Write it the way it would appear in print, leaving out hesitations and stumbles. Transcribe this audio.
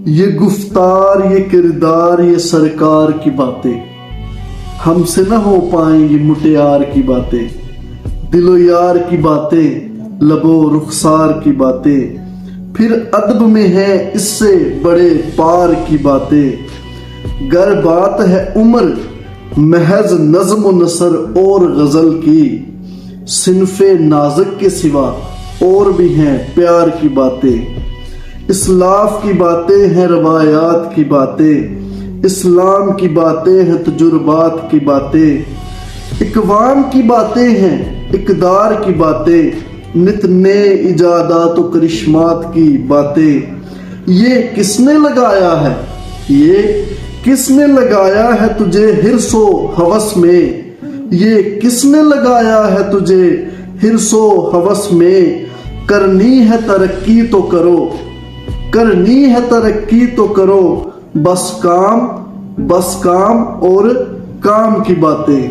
یہ گفتار، یہ کردار، یہ سرکار کی باتیں ہم سے نہ ہو پائیں گی مٹیار کی باتیں، دل و یار کی باتیں، لب و رخسار کی باتیں، پھر ادب میں ہے اس سے بڑے پار کی باتیں۔ گر بات ہے عمر محض نظم و نثر اور غزل کی، صنف نازک کے سوا اور بھی ہیں پیار کی باتیں۔ اسلاف کی باتیں ہیں روایات کی باتیں، اسلام کی باتیں ہیں تجربات کی باتیں، اقوام کی باتیں ہیں اقدار کی باتیں، نت نئے ایجادات و کرشمات کی باتیں۔ یہ کس نے لگایا ہے، یہ کس نے لگایا ہے تجھے حرص و ہوس میں، یہ کس نے لگایا ہے تجھے حرص و ہوس میں۔ کرنی ہے ترقی تو کرو، کرنی ہے ترقی تو کرو، بس کام اور کام کی باتیں۔